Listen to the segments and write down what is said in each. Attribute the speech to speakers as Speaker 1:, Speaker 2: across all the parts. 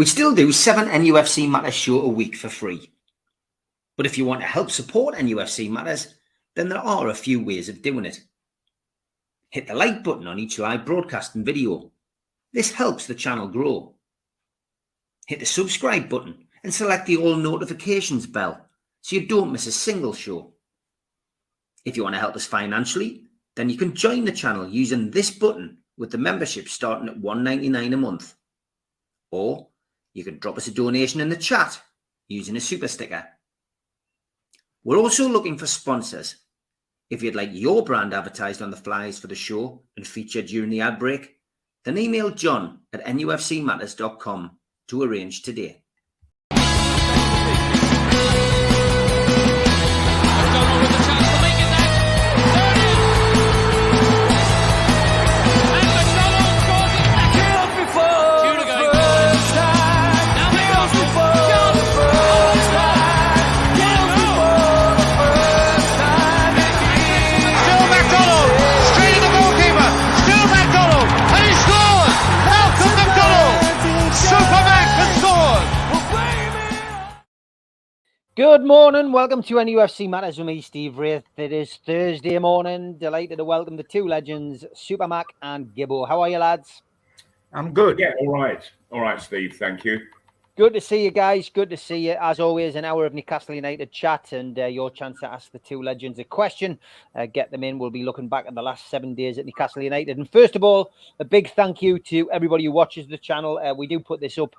Speaker 1: We still do 7 NUFC Matters show a week for free. But if you want to help support NUFC Matters, then there are a few ways of doing it. Hit the like button on each live broadcast and video. This helps the channel grow. Hit the subscribe button and select the all notifications bell so you don't miss a single show. If you want to help us financially, then you can join the channel using this button with the membership starting at $1.99 a month. Or you can drop us a donation in the chat using a super sticker. We're also looking for sponsors. If you'd like your brand advertised on the flyers for the show and featured during the ad break, then email John at nufcmatters.com to arrange today.
Speaker 2: Good morning, welcome to nufc Matters with me, Steve Wraith. It is Thursday morning. Delighted to welcome the two legends, Supermac and Gibbo. How are you, lads?
Speaker 3: I'm good. Yeah, all right, Steve. Thank you.
Speaker 2: Good to see you guys. Good to see you. As always, an hour of Newcastle United chat and your chance to ask the two legends a question. Get them in. We'll be looking back at the last 7 days at Newcastle United. And first of all, a big thank you to everybody who watches the channel. We do put this up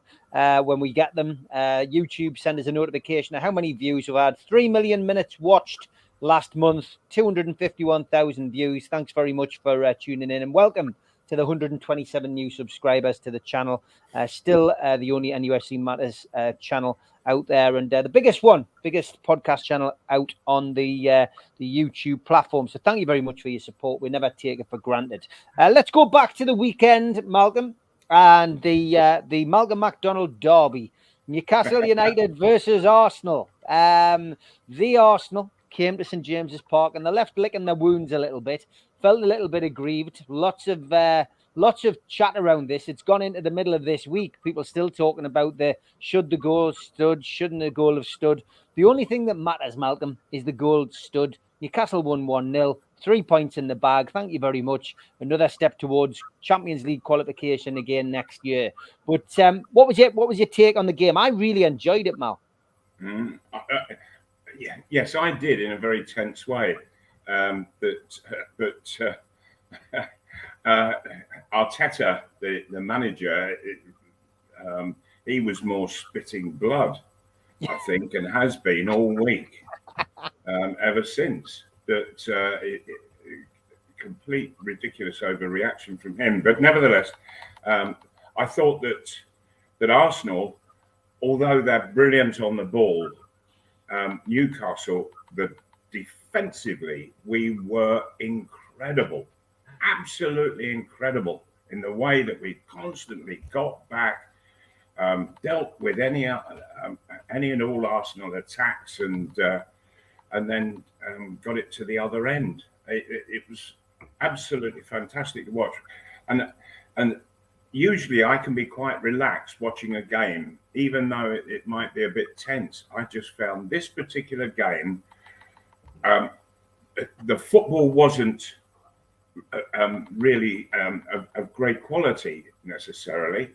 Speaker 2: when we get them. YouTube send us a notification of how many views we've had. 3 million minutes watched last month. 251,000 views. Thanks very much for tuning in and welcome to the 127 new subscribers to the channel. Still the only nufc Matters channel out there, and the biggest podcast channel out on the YouTube platform. So thank you very much for your support. We never take it for granted. Let's go back to the weekend, Malcolm, and the Malcolm McDonald derby. Newcastle United versus Arsenal. The Arsenal came to St James's Park and they left licking their wounds a little bit. Felt a little bit aggrieved. Lots of chat around this. It's gone into the middle of this week. People still talking about should the goal stood, shouldn't the goal have stood. The only thing that matters, Malcolm, is the goal stood. Newcastle won 1-0, 3 points in the bag. Thank you very much. Another step towards Champions League qualification again next year. But what was your take on the game? I really enjoyed it, Mal.
Speaker 3: Yes, I did in a very tense way. Arteta, the manager, he was more spitting blood, I think, and has been all week, ever since. Complete ridiculous overreaction from him. But nevertheless, I thought that Arsenal, although they're brilliant on the ball, Newcastle, defensively, we were incredible, absolutely incredible in the way that we constantly got back, dealt with any and all Arsenal attacks, and then got it to the other end. It was absolutely fantastic to watch, and usually I can be quite relaxed watching a game, even though it might be a bit tense. I just found this particular game, the football wasn't really of great quality necessarily,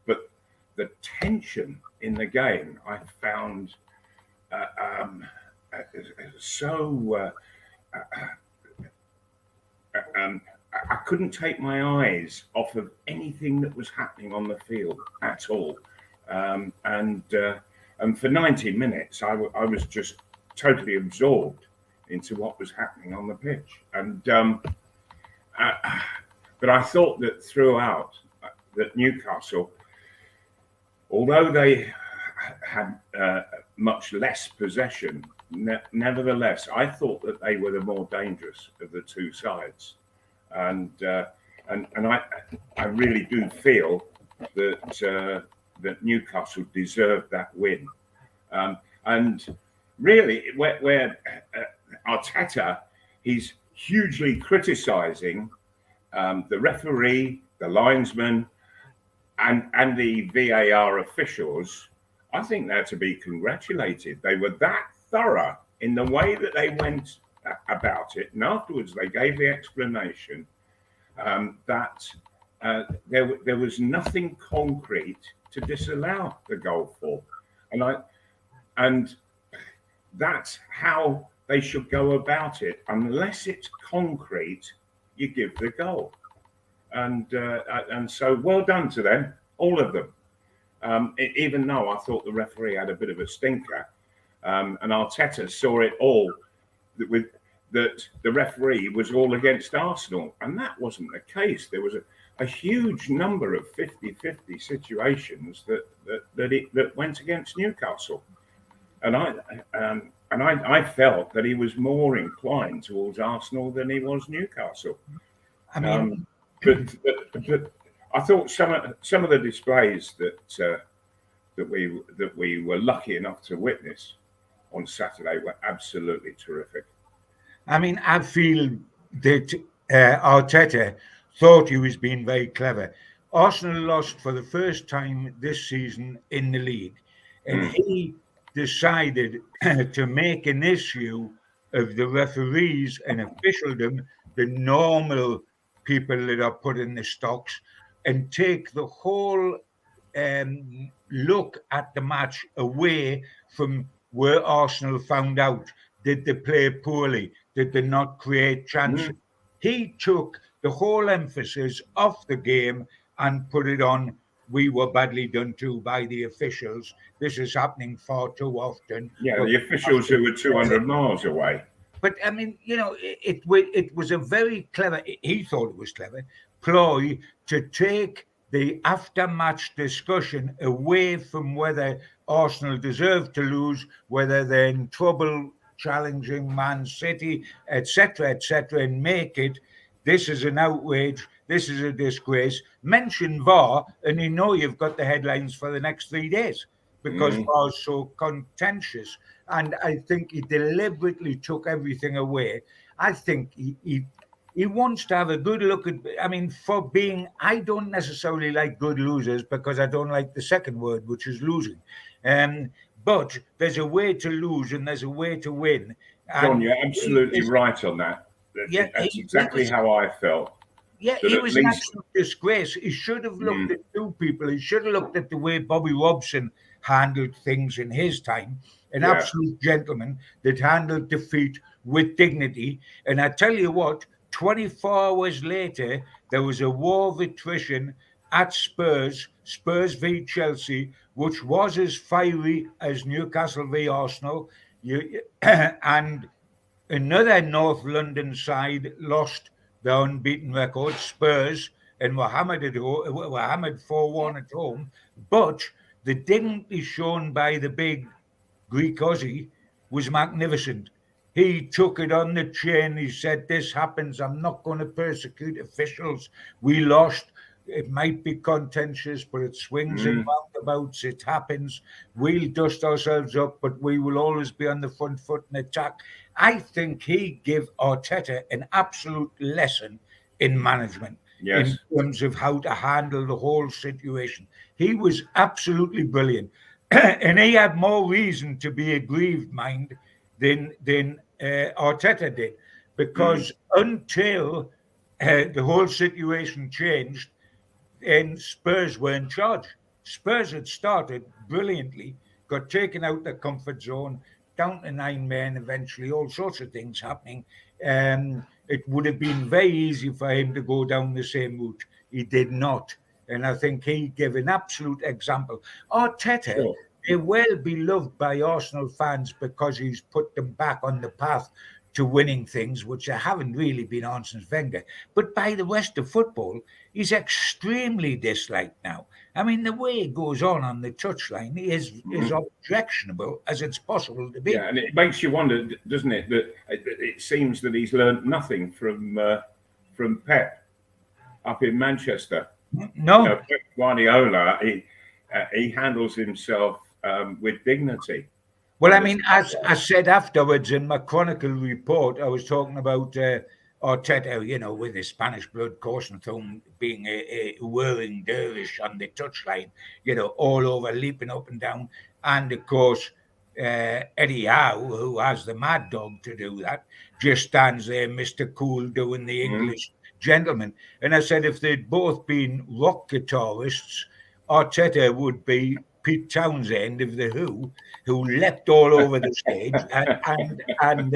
Speaker 3: but the tension in the game I found I couldn't take my eyes off of anything that was happening on the field at all. And for 90 minutes, I was just totally absorbed into what was happening on the pitch. And but I thought that throughout, that Newcastle, although they had much less possession, nevertheless, I thought that they were the more dangerous of the two sides. And I really do feel that Newcastle deserved that win. And really, where Arteta, he's hugely criticising the referee, the linesman, and the VAR officials, I think they're to be congratulated. They were that thorough in the way that they went about it, and afterwards they gave the explanation that there was nothing concrete to disallow the goal for, and that's how they should go about it. Unless it's concrete, you give the goal. And so well done to them, all of them. Even though I thought the referee had a bit of a stinker, and Arteta saw it all that the referee was all against Arsenal, and that wasn't the case. There was a huge number of 50-50 situations that went against Newcastle, and I felt that he was more inclined towards Arsenal than he was Newcastle.
Speaker 4: I mean,
Speaker 3: but I thought some of the displays that we were lucky enough to witness on Saturday were absolutely terrific.
Speaker 4: I mean, I feel that Arteta thought he was being very clever. Arsenal lost for the first time this season in the league, and he decided to make an issue of the referees and officialdom, the normal people that are put in the stocks, and take the whole look at the match away from where Arsenal found out. Did they play poorly? Did they not create chances? He took the whole emphasis off the game and put it on, we were badly done to by the officials. This is happening far too often.
Speaker 3: Yeah, the officials who were 200 miles away.
Speaker 4: But, I mean, you know, it was a very clever, he thought it was clever, ploy to take the after-match discussion away from whether Arsenal deserved to lose, whether they're in trouble challenging Man City, etc., and make it, this is an outrage, this is a disgrace. Mention VAR, and you know you've got the headlines for the next 3 days because VAR is so contentious. And I think he deliberately took everything away. I think he wants to have a good look at, I mean, I don't necessarily like good losers because I don't like the second word, which is losing. But there's a way to lose and there's a way to win.
Speaker 3: John, you're absolutely right on that. That's exactly how I felt.
Speaker 4: Yeah, he was an absolute disgrace. He should have looked at two people. He should have looked at the way Bobby Robson handled things in his time. An absolute gentleman that handled defeat with dignity. And I tell you what, 24 hours later, there was a war of attrition at Spurs v Chelsea, which was as fiery as Newcastle v Arsenal. And another North London side lost their unbeaten record, Spurs, and were hammered 4-1 at home. But the dignity shown by the big Greek Aussie was magnificent. He took it on the chin. He said, this happens. I'm not going to persecute officials. We lost. It might be contentious, but it swings and roundabouts. It happens. We'll dust ourselves up, but we will always be on the front foot and attack. I think he gave Arteta an absolute lesson in management in terms of how to handle the whole situation. He was absolutely brilliant. And he had more reason to be aggrieved, mind, than Arteta did. Because until the whole situation changed, and Spurs were in charge. Spurs had started brilliantly, got taken out their comfort zone, down to 9 men eventually, all sorts of things happening. It would have been very easy for him to go down the same route. He did not. And I think he gave an absolute example. Arteta may well be loved by Arsenal fans because he's put them back on the path to winning things, which they haven't really been on since Wenger. But by the rest of football, he's extremely disliked now. I mean, the way he goes on the touchline is objectionable as it's possible to be.
Speaker 3: Yeah, and it makes you wonder, doesn't it, that it seems that he's learned nothing from Pep up in Manchester.
Speaker 4: No.
Speaker 3: Pep Guardiola, he handles himself with dignity.
Speaker 4: Well, I mean, as I said afterwards in my Chronicle report, I was talking about Arteta, you know, with his Spanish blood coursing through him, being a whirling dervish on the touchline, you know, all over, leaping up and down. And of course, Eddie Howe, who has the mad dog to do that, just stands there, Mr. Cool, doing the English gentleman. And I said, if they'd both been rock guitarists, Arteta would be Pete Townsend of the who leapt all over the stage, and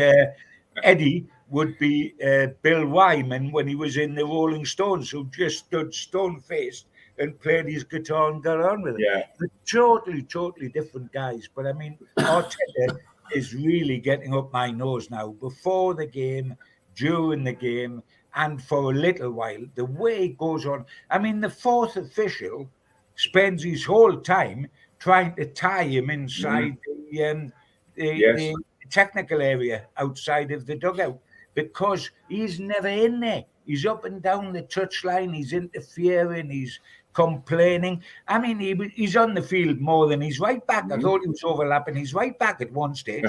Speaker 4: Eddie would be Bill Wyman when he was in the Rolling Stones, who just stood stone-faced and played his guitar and got on with it.
Speaker 3: Yeah.
Speaker 4: But totally different guys. But I mean, Arteta is really getting up my nose now. Before the game, during the game, and for a little while, the way it goes on. I mean, the fourth official spends his whole time trying to tie him inside the technical area outside of the dugout, because he's never in there. He's up and down the touchline. He's interfering. He's complaining. I mean, he's on the field more than his right back. I thought he was overlapping his right back at one stage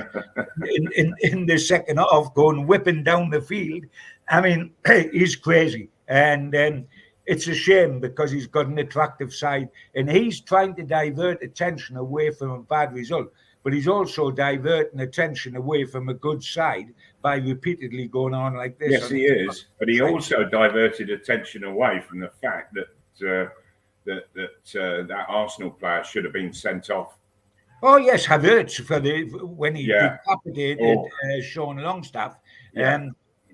Speaker 4: in the second half, going whipping down the field. I mean, he's crazy. And it's a shame, because he's got an attractive side, and he's trying to divert attention away from a bad result. But he's also diverting attention away from a good side by repeatedly going on like this.
Speaker 3: Yes, he is. But he also diverted attention away from the fact that that Arsenal player should have been sent off.
Speaker 4: Oh yes, Havertz when he decapitated Sean Longstaff.
Speaker 3: Yeah.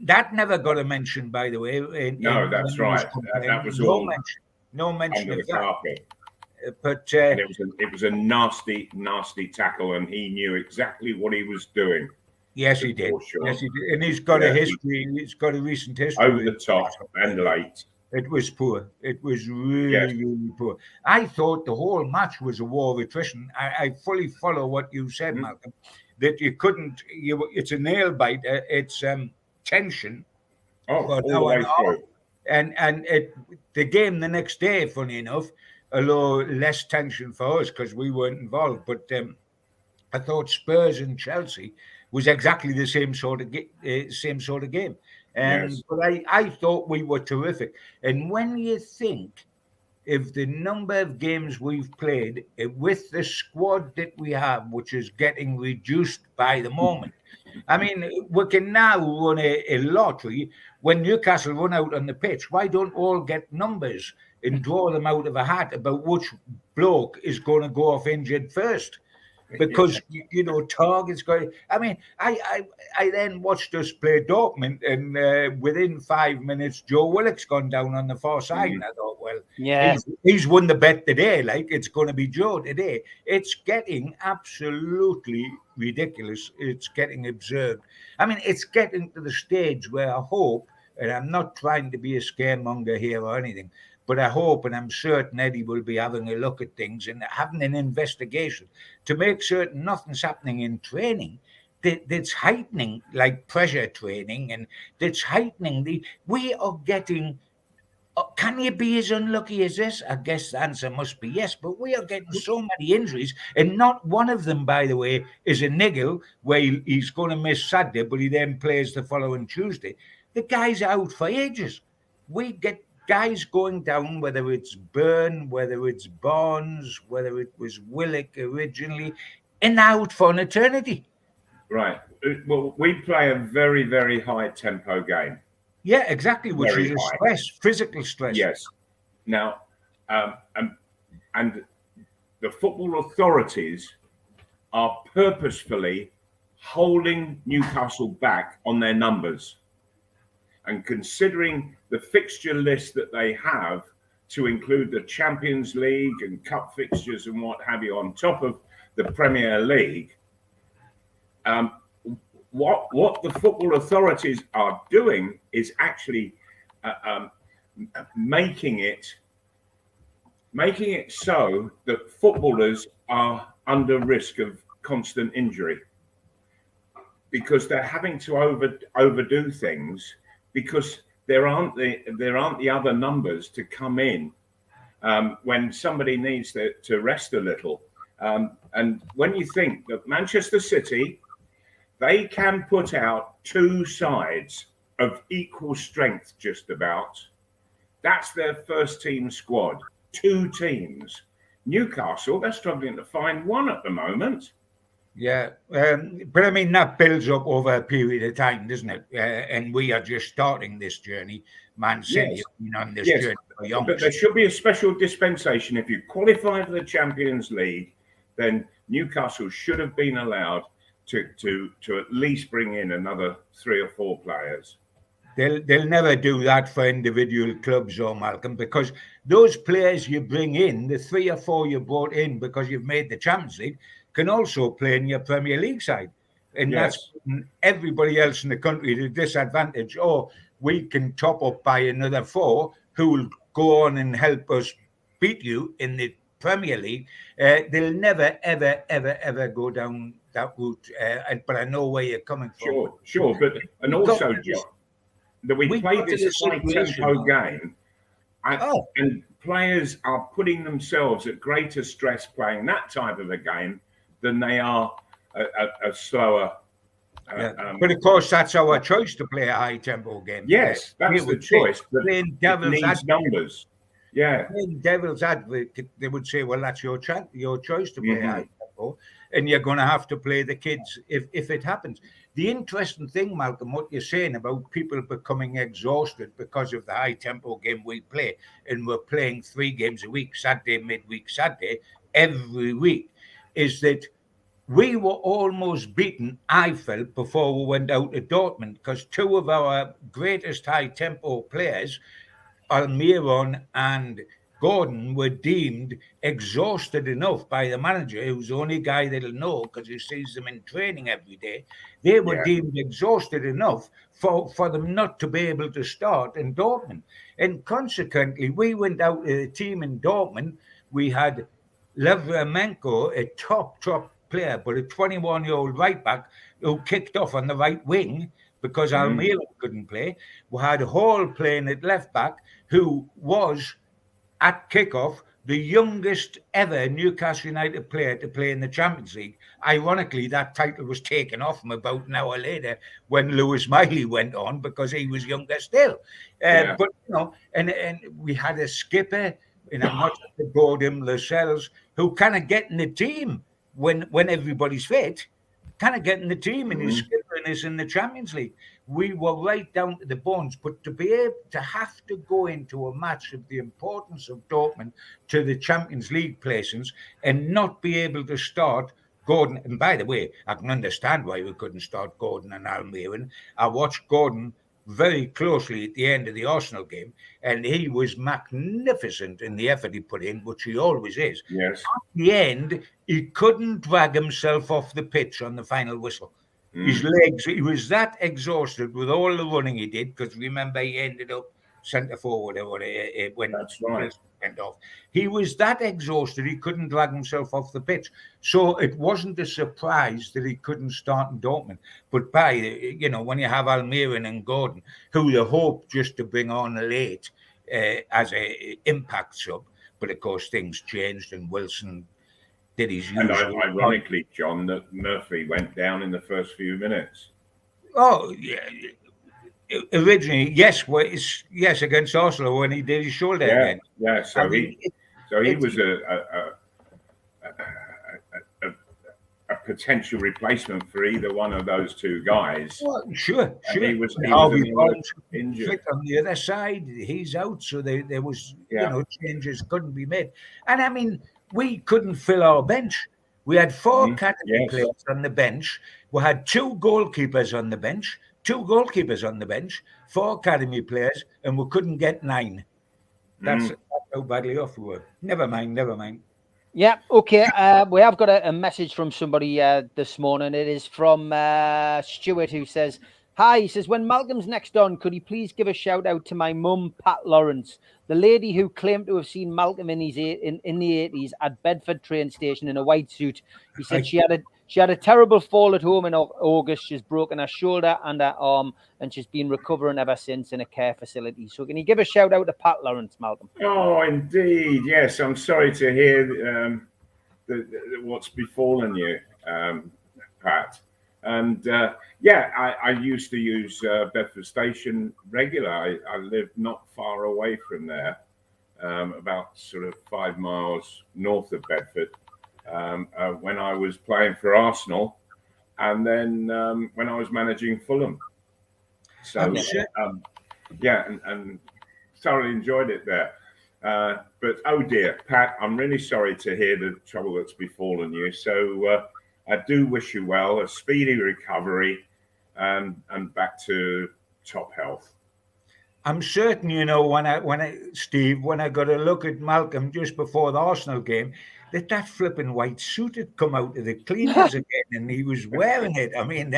Speaker 4: That never got a mention, by the way.
Speaker 3: That's right. That was
Speaker 4: no mention of that.
Speaker 3: Carpet.
Speaker 4: But
Speaker 3: it was a nasty tackle, and he knew exactly what he was doing.
Speaker 4: Yes, he did.
Speaker 3: Sure.
Speaker 4: Yes, he did. And he's got a history. He's got a recent history.
Speaker 3: Over the top and late.
Speaker 4: It was poor. It was really poor. I thought the whole match was a war of attrition. I fully follow what you said, Malcolm, that you couldn't. It's a nail biter. It's tension.
Speaker 3: All the way through.
Speaker 4: And the game the next day, funny enough, although less tension for us because we weren't involved, but I thought Spurs and Chelsea was exactly the same sort of game.
Speaker 3: Yes.
Speaker 4: But I thought we were terrific. And when you think of the number of games we've played with the squad that we have, which is getting reduced by the moment, I mean, we can now run a lottery. When Newcastle run out on the pitch, why don't all get numbers and draw them out of a hat about which bloke is going to go off injured first? Because targets going. I mean, I then watched us play Dortmund, and within 5 minutes, Joe Willock's gone down on the far side, and I thought, well, he's won the bet today. Like, it's going to be Joe today. It's getting absolutely ridiculous. It's getting absurd. I mean, it's getting to the stage where I hope, and I'm not trying to be a scaremonger here or anything, but I hope, and I'm certain Eddie will be having a look at things and having an investigation to make certain nothing's happening in training that's heightening, like pressure training, and that's heightening we are getting. Can you be as unlucky as this? I guess the answer must be yes, but we are getting so many injuries, and not one of them, by the way, is a niggle where he's going to miss Saturday, but he then plays the following Tuesday. The guy's out for ages. We get guys going down, whether it's Byrne, whether it's Barnes, whether it was Willock originally, and out for an eternity.
Speaker 3: Right. Well, we play a very, very high tempo game.
Speaker 4: Yeah, exactly, which
Speaker 3: Very
Speaker 4: is a
Speaker 3: high.
Speaker 4: stress, physical stress.
Speaker 3: Yes. Now, and the football authorities are purposefully holding Newcastle back on their numbers, and considering the fixture list that they have, to include the Champions League and Cup fixtures and what have you, on top of the Premier League, what the football authorities are doing is actually making it so that footballers are under risk of constant injury, because they're having to overdo things, because there aren't the other numbers to come in when somebody needs to rest a little. And when you think that Manchester City, they can put out two sides of equal strength, just about. That's their first team squad. 2 teams. Newcastle, they're struggling to find one at the moment.
Speaker 4: Yeah, but I mean, that builds up over a period of time, doesn't it? And we are just starting this journey. Man City have been on this journey for young.
Speaker 3: But there should be a special dispensation. If you qualify for the Champions League, then Newcastle should have been allowed to at least bring in another 3 or 4 players.
Speaker 4: They'll never do that for individual clubs, or Malcolm, because those players you bring in, the 3 or 4 you brought in because you've made the Champions League, can also play in your Premier League side. And that's everybody else in the country to disadvantage. Or we can top up by another 4 who will go on and help us beat you in the Premier League. They'll never, ever, ever, ever go down that route. But I know where you're coming from.
Speaker 3: Sure. But and also, John, that we played this high-tempo game, and players are putting themselves at greater stress playing that type of a game than they are a slower.
Speaker 4: But of course, that's our choice to play a high-tempo game.
Speaker 3: Yes, that's the choice. But
Speaker 4: playing devil's advocate,
Speaker 3: numbers. Yeah,
Speaker 4: playing devil's advocate, they would say, "Well, that's your choice to play high-tempo, and you're going to have to play the kids if it happens." The interesting thing, Malcolm, what you're saying about people becoming exhausted because of the high-tempo game we play, and we're playing 3 games a week, Saturday, midweek, Saturday, every week, is that we were almost beaten, I felt, before we went out to Dortmund, because 2 of our greatest high-tempo players, Almiron and Gordon, were deemed exhausted enough by the manager, who's the only guy that'll know because he sees them in training every day. They were deemed exhausted enough for them not to be able to start in Dortmund. And consequently, we went out to the team in Dortmund. We had Levramenko, a top player, but a 21-year-old right back who kicked off on the right wing because Almiron couldn't play. We had Hall playing at left back, who was at kickoff the youngest ever Newcastle United player to play in the Champions League. Ironically, that title was taken off him about an hour later when Lewis Miley went on, because he was younger still. But you know, and we had a skipper, and I'm not about him, Lascelles, who kind of get in the team when everybody's fit, kind of get in the team, and he's skippering us in the Champions League. We were right down to the bones, but to be able to have to go into a match of the importance of Dortmund to the Champions League placings and not be able to start Gordon, and by the way, I can understand why we couldn't start Gordon and Almiron. I watched Gordon very closely at the end of the Arsenal game, and he was magnificent in the effort he put in, which he always is.
Speaker 3: Yes.
Speaker 4: At the end, he couldn't drag himself off the pitch on the final whistle. His legs, he was that exhausted with all the running he did, because remember, he ended up centre forward when
Speaker 3: That's right.
Speaker 4: went off. He was that exhausted, he couldn't drag himself off the pitch. So it wasn't a surprise that he couldn't start in Dortmund. But when you have Almiron and Gordon, who you hope just to bring on late as a impact sub, but of course things changed and Wilson did his usual.
Speaker 3: And ironically, John, that Murphy went down in the first few minutes.
Speaker 4: Oh, yeah. Originally, yes, against Arsenal when he did his shoulder again.
Speaker 3: Yeah, so he was a potential replacement for either one of those 2 guys.
Speaker 4: Well, sure.
Speaker 3: He was injured.
Speaker 4: On the other side, he's out, so there was changes couldn't be made. And I mean, we couldn't fill our bench. We had 4 academy players on the bench. We had 2 goalkeepers on the bench. 4 academy players, and we couldn't get 9. That's how badly off we were. Never mind.
Speaker 2: Yeah, okay. We have got a message from somebody this morning. It is from Stuart, who says, "Hi," he says, "when Malcolm's next on, could he please give a shout out to my mum, Pat Lawrence, the lady who claimed to have seen Malcolm in the 80s at Bedford train station in a white suit. He said she had a terrible fall at home in August. She's broken her shoulder and her arm, and she's been recovering ever since in a care facility. So can you give a shout out to Pat Lawrence, Malcolm?"
Speaker 3: Oh, indeed. Yes, I'm sorry to hear what's befallen you, Pat. And I used to use Bedford Station regular. I lived not far away from there, about sort of 5 miles north of Bedford, when I was playing for Arsenal, and then when I was managing Fulham. So and thoroughly enjoyed it there. But oh dear, Pat, I'm really sorry to hear the trouble that's befallen you. So I do wish you well, a speedy recovery, and back to top health.
Speaker 4: I'm certain, when I got a look at Malcolm just before the Arsenal game, that flipping white suit had come out of the cleaners again, and he was wearing it. I mean,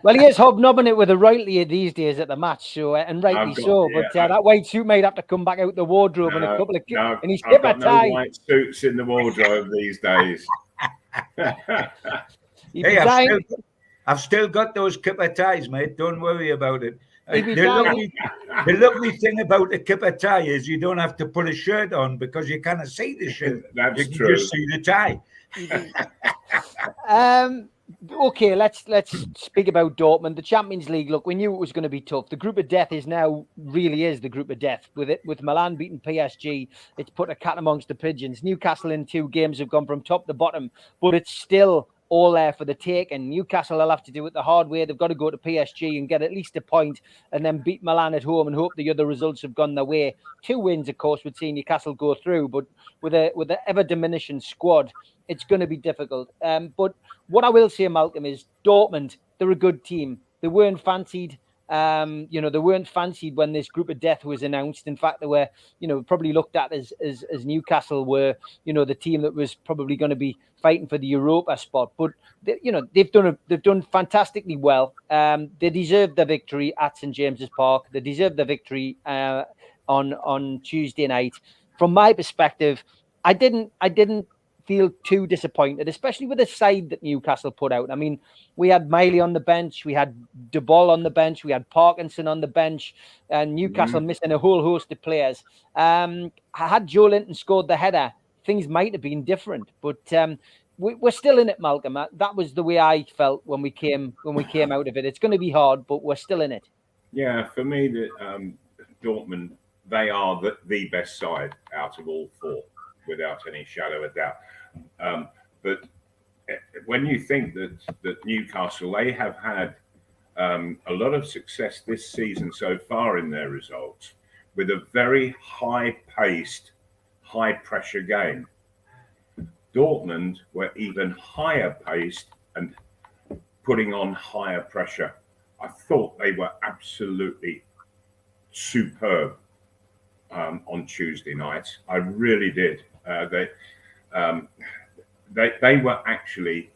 Speaker 2: well, he is hobnobbing it with a rightly these days at the match, so and rightly so. But that white suit might have to come back out the wardrobe in a couple of.
Speaker 3: And he's I've got no white suits in the wardrobe these days.
Speaker 4: Hey, I've still got those kipper ties, mate. Don't worry about it. The lovely thing about a kipper tie is you don't have to put a shirt on because you can't see the shirt.
Speaker 3: That's
Speaker 4: you can
Speaker 3: true.
Speaker 4: Just see the tie.
Speaker 2: Okay, let's speak about Dortmund. The Champions League. Look, we knew it was going to be tough. The group of death really is the group of death. With Milan beating PSG, it's put a cat amongst the pigeons. Newcastle in 2 games have gone from top to bottom, but it's still all there for the take, and Newcastle will have to do it the hard way. They've got to go to PSG and get at least a point and then beat Milan at home and hope the other results have gone their way. 2 wins, of course, would see Newcastle go through, but with an ever-diminishing squad, it's going to be difficult. But what I will say, Malcolm, is Dortmund, they're a good team. They weren't fancied. They weren't fancied when this group of death was announced. In fact, they were, probably looked at as Newcastle were, the team that was probably going to be fighting for the Europa spot. But they've done fantastically well. They deserve the victory at St James's Park. They deserve the victory on Tuesday night. From my perspective, I didn't feel too disappointed, especially with the side that Newcastle put out. I mean, we had Miley on the bench, we had De Boll on the bench, we had Parkinson on the bench, and Newcastle missing a whole host of players. Had Joe Linton scored the header, things might have been different, but we're still in it, Malcolm. That was the way I felt when we came out of it. It's going to be hard, but we're still in it.
Speaker 3: Yeah, for me, Dortmund, they are the best side out of all 4, without any shadow of doubt. But when you think that Newcastle, they have had a lot of success this season so far in their results, with a very high-paced, high-pressure game. Dortmund were even higher paced and putting on higher pressure. I thought they were absolutely superb on Tuesday night. I really did. They were actually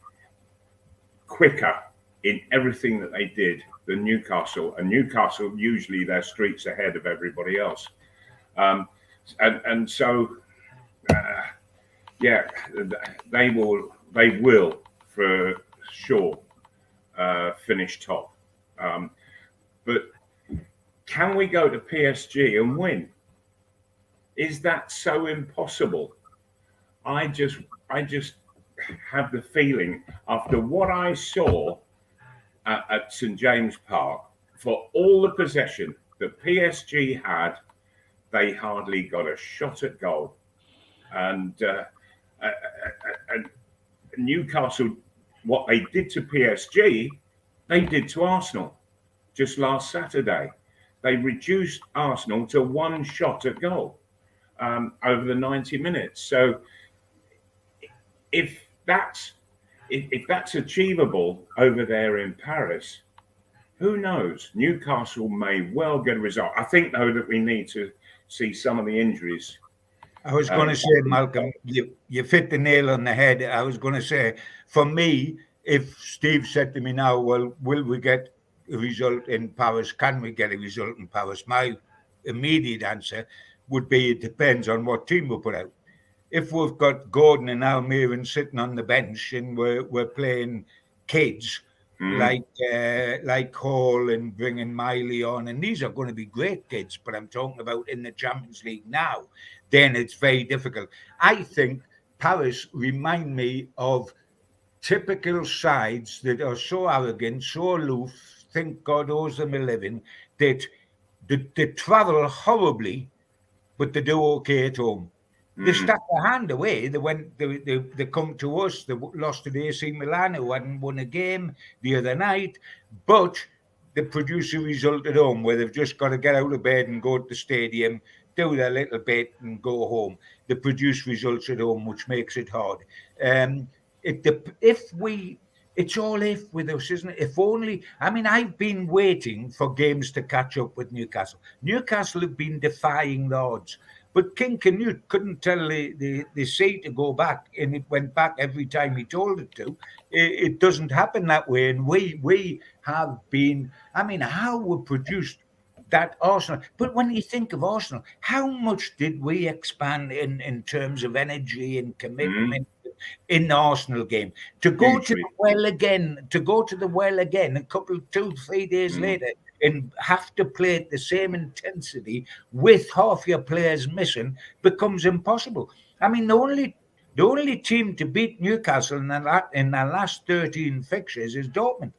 Speaker 3: quicker in everything that they did than Newcastle, and Newcastle usually their streets ahead of everybody else, and so they will for sure finish top. But can we go to PSG and win? Is that so impossible? I just have the feeling, after what I saw at St James Park, for all the possession that PSG had, they hardly got a shot at goal. And Newcastle, what they did to PSG, they did to Arsenal just last Saturday. They reduced Arsenal to 1 shot at goal over the 90 minutes. So if that's achievable over there in Paris, who knows? Newcastle may well get a result. I think, though, that we need to see some of the injuries.
Speaker 4: I was going to say, Malcolm, you hit the nail on the head. I was going to say, for me, if Steve said to me now, well, will we get a result in Paris? Can we get a result in Paris? My immediate answer would be it depends on what team we put out. If we've got Gordon and Almiron sitting on the bench and we're playing kids like Hall and bringing Miley on, and these are going to be great kids, but I'm talking about in the Champions League now, then it's very difficult. I think Paris remind me of typical sides that are so arrogant, so aloof, think God owes them a living, that they travel horribly, but they do okay at home. They stuck their hand away. They come to us. They lost to the AC Milan, who hadn't won a game the other night, but they produce a result at home where they've just got to get out of bed and go to the stadium, do their little bit and go home. They produce results at home, which makes it hard. It's all if with us, isn't it? If only, I mean, I've been waiting for games to catch up with Newcastle. Newcastle have been defying the odds. But King Canute couldn't tell the sea to go back, and it went back every time he told it to. It doesn't happen that way. And we have been, I mean, how we produced that Arsenal. But when you think of Arsenal, how much did we expand in terms of energy and commitment in the Arsenal game? To go to the well again, a couple, 2-3 days later, and have to play at the same intensity with half your players missing becomes impossible. I mean, the only team to beat Newcastle in the last 13 fixtures is Dortmund,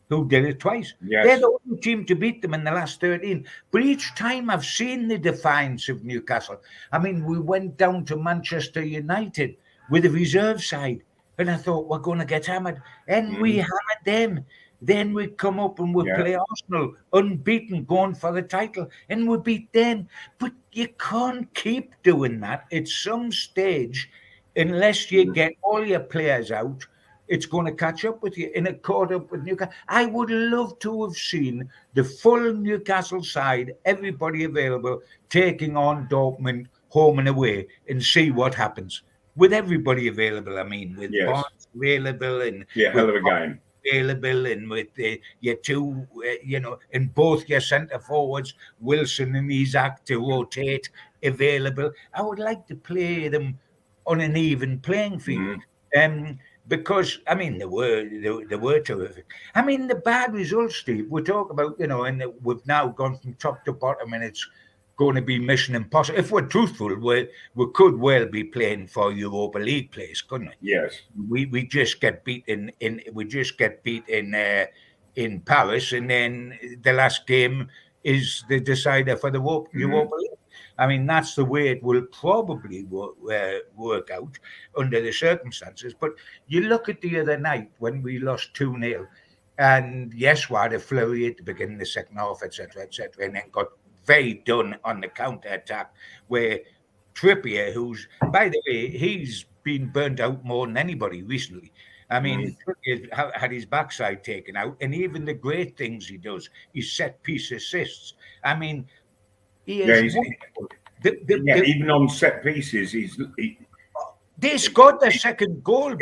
Speaker 4: who did it twice.
Speaker 3: Yes.
Speaker 4: They're the only team to beat them in the last 13. But each time I've seen the defiance of Newcastle. I mean, we went down to Manchester United with a reserve side, and I thought we're going to get hammered. And we hammered them. Then we come up and we play Arsenal, unbeaten, going for the title, and we beat them. But you can't keep doing that. At some stage, unless you get all your players out, it's going to catch up with you. And it caught up with Newcastle. I would love to have seen the full Newcastle side, everybody available, taking on Dortmund home and away, and see what happens. With everybody available, I mean, with Barnes available and
Speaker 3: hell of a game.
Speaker 4: Available, and with your two, and both your centre forwards, Wilson and Isaac, to rotate available. I would like to play them on an even playing field, because I mean they were terrific. I mean the bad results, Steve. We talk about and we've now gone from top to bottom, and it's going to be mission impossible. If we're truthful, we could well be playing for Europa League place, couldn't we?
Speaker 3: Yes.
Speaker 4: We just get beat in Paris, and then the last game is the decider for the Europa League. I mean, that's the way it will probably work out under the circumstances. But you look at the other night when we lost 2-0, and yes, we had a flurry at the beginning of the second half, etc., and then got very done on the counter-attack, where Trippier, who's, by the way, he's been burnt out more than anybody recently. I mean, Trippier had his backside taken out, and even the great things he does, his set-piece assists. I mean, he is...
Speaker 3: even on set pieces,
Speaker 4: they scored their second goal.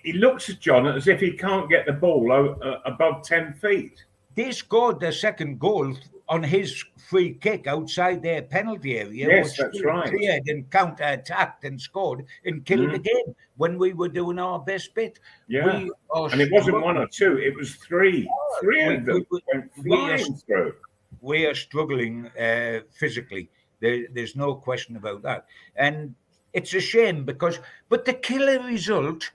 Speaker 3: He looks at John as if he can't get the ball above 10 feet.
Speaker 4: They scored their second goal on his free kick outside their penalty area.
Speaker 3: Yes, that's right.
Speaker 4: Cleared and counter-attacked and scored and killed the game when we were doing our best bit.
Speaker 3: Yeah, and it wasn't one or two, it was three. Three of them went flying through.
Speaker 4: We are struggling physically. There's no question about that. And it's a shame but the killer result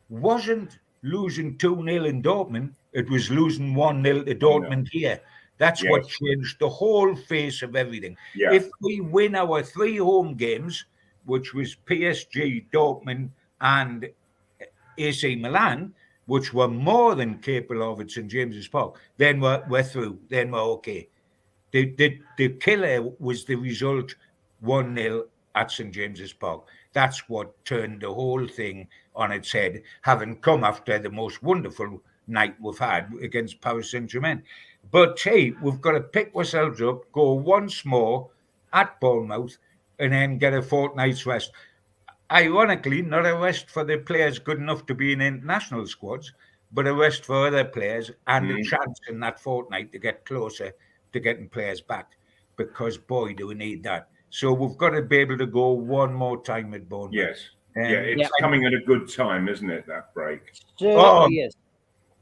Speaker 4: wasn't losing 2-0 in Dortmund. It was losing 1-0 to Dortmund here. That's what changed the whole face of everything. Yeah. If we win our 3 home games, which was PSG, Dortmund, and AC Milan, which were more than capable of at St James's Park, then we're through. Then we're okay. The killer was the result 1-0 at St James's Park. That's what turned the whole thing on its head, having come after the most wonderful night we've had against Paris Saint-Germain. But hey, we've got to pick ourselves up, go once more at Bournemouth, and then get a fortnight's rest. Ironically, not a rest for the players good enough to be in international squads, but a rest for other players and a chance in that fortnight to get closer to getting players back. Because boy, do we need that. So we've got to be able to go one more time at Bournemouth.
Speaker 3: Yes. It's coming at a good time, isn't it, that break?
Speaker 2: Yes.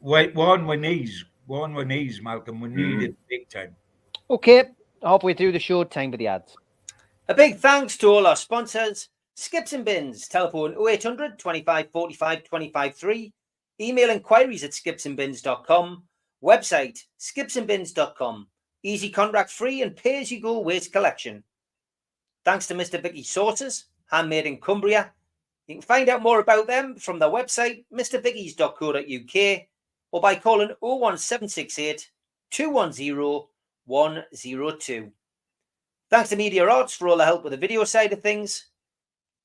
Speaker 4: Wait, we're on our knees, Malcolm. We need it big time.
Speaker 2: Okay, halfway through the show, time for the ads.
Speaker 1: A big thanks to all our sponsors,
Speaker 2: Skips and Bins, telephone 0800 25 45 25 3, email inquiries at skipsandbins.com, website skipsandbins.com, easy contract free and pay-as-you-go waste collection. Thanks to Mr. Vicky's Sauces, handmade in Cumbria. You can find out more about them from their website, mrvickies.co.uk, or by calling 01768 210 102. Thanks to Media Arts for all the help with the video side of things.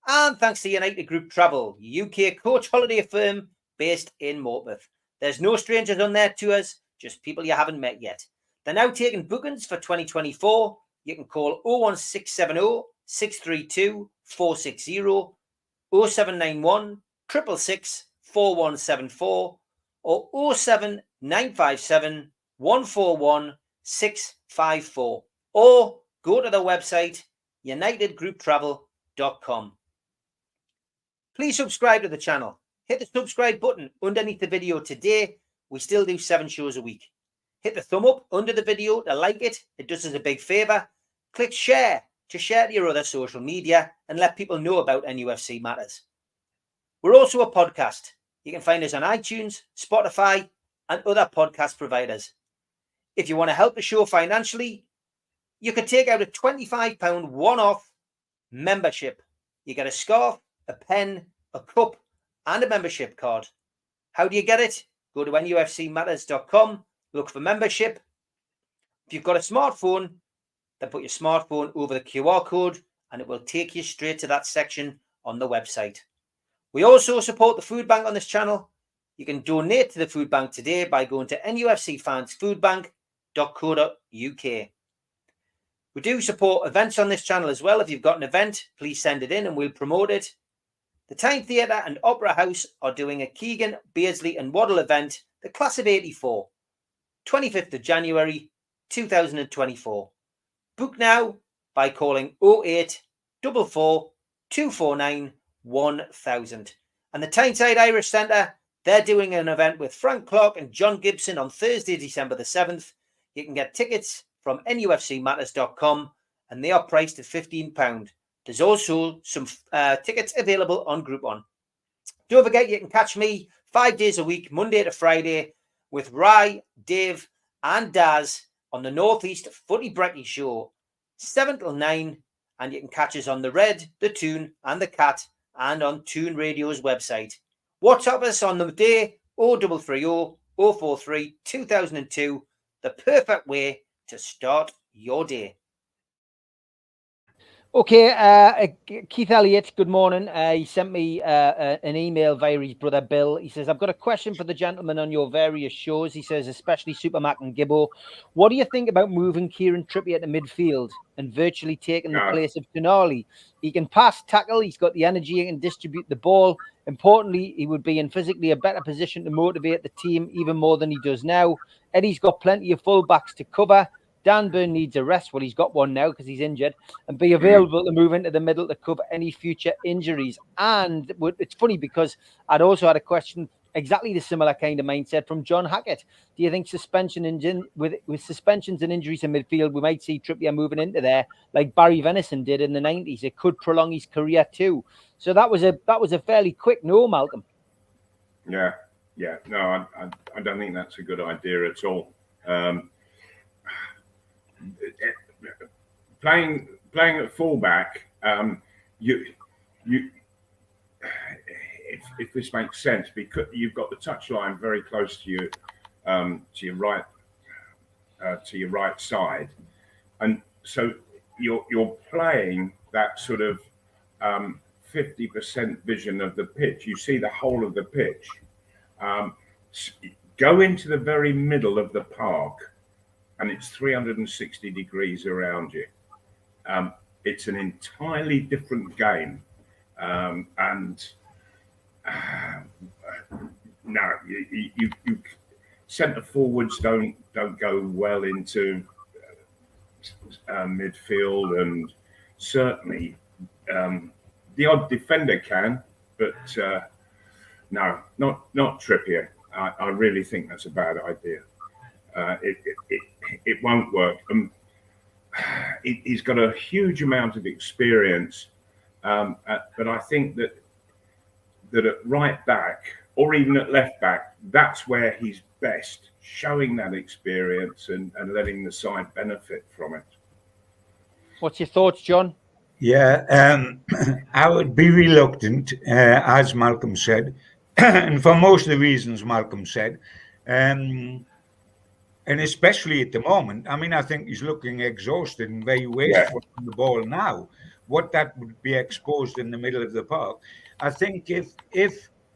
Speaker 2: And thanks to United Group Travel, UK coach holiday firm based in Morpeth. There's no strangers on their tours, just people you haven't met yet. They're now taking bookings for 2024. You can call 01670 632 460, 0791 666 4174, or 07957 141 654, or go to the website unitedgrouptravel.com. Please subscribe to the channel. Hit the subscribe button underneath the video today. We still do 7 shows a week. Hit the thumb up under the video to like it. It does us a big favour. Click share to share to your other social media and let people know about NUFC Matters. We're also a podcast. You can find us on iTunes, Spotify, and other podcast providers. If you want to help the show financially, you can take out a £25 one-off membership. You get a scarf, a pen, a cup, and a membership card. How do you get it? Go to nufcmatters.com, look for membership. If you've got a smartphone, then put your smartphone over the QR code and it will take you straight to that section on the website. We also support the food bank on this channel. You can donate to the food bank today by going to nufcfansfoodbank.co.uk. We do support events on this channel as well. If you've got an event, please send it in and we'll promote it. The Tyne Theatre and Opera House are doing a Keegan, Beardsley and Waddle event, the Class of 84, 25th of January 2024. Book now by calling 0844 249 1000. And the Tyneside Irish Centre, they're doing an event with Frank Clark and John Gibson on Thursday, December the 7th. You can get tickets from nufcmatters.com and they are priced at £15. There's also some tickets available on Groupon. Don't forget, you can catch me 5 days a week, Monday to Friday, with Rye, Dave, and Daz on the Northeast Footy Brekkie Show, 7 till 9. And you can catch us on the Red, the Toon, and the Cat, and on Toon Radio's website. WhatsApp us on the day 0330 043 2002, the perfect way to start your day. Okay, Keith Elliott, good morning. He sent me an email via his brother Bill. He says, I've got a question for the gentleman on your various shows. He says, especially Supermac and Gibbo. What do you think about moving Kieran Trippier to midfield and virtually taking the place of Tonali? He can pass, tackle, he's got the energy, he can distribute the ball. Importantly, he would be in physically a better position to motivate the team even more than he does now. Eddie's got plenty of fullbacks to cover. Dan Burn needs a rest. Well, he's got one now because he's injured, and be available to move into the middle to cover any future injuries. And it's funny because I'd also had a question, exactly the similar kind of mindset from John Hackett. Do you think with suspensions and injuries in midfield, we might see Trippier moving into there like Barry Venison did in the 90s? It could prolong his career too. So that was a fairly quick no, Malcolm.
Speaker 3: Yeah. No, I don't think that's a good idea at all. Playing at fullback, if this makes sense, because you've got the touchline very close to you, to your right side, and so you're playing that sort of 50% vision of the pitch. You see the whole of the pitch. Go into the very middle of the park, and it's 360 degrees around you. It's an entirely different game. No, you centre forwards don't go well into midfield, and certainly the odd defender can, but no, not Trippier. I really think that's a bad idea. It won't work. He's got a huge amount of experience, But I think that at right back or even at left back, that's where he's best, showing that experience and letting the side benefit from it.
Speaker 2: What's your thoughts, John?
Speaker 4: Yeah, I would be reluctant, as Malcolm said, and for most of the reasons Malcolm said, and especially at the moment. I mean, I think he's looking exhausted and very wasteful on the ball now. What that would be exposed in the middle of the park. I think if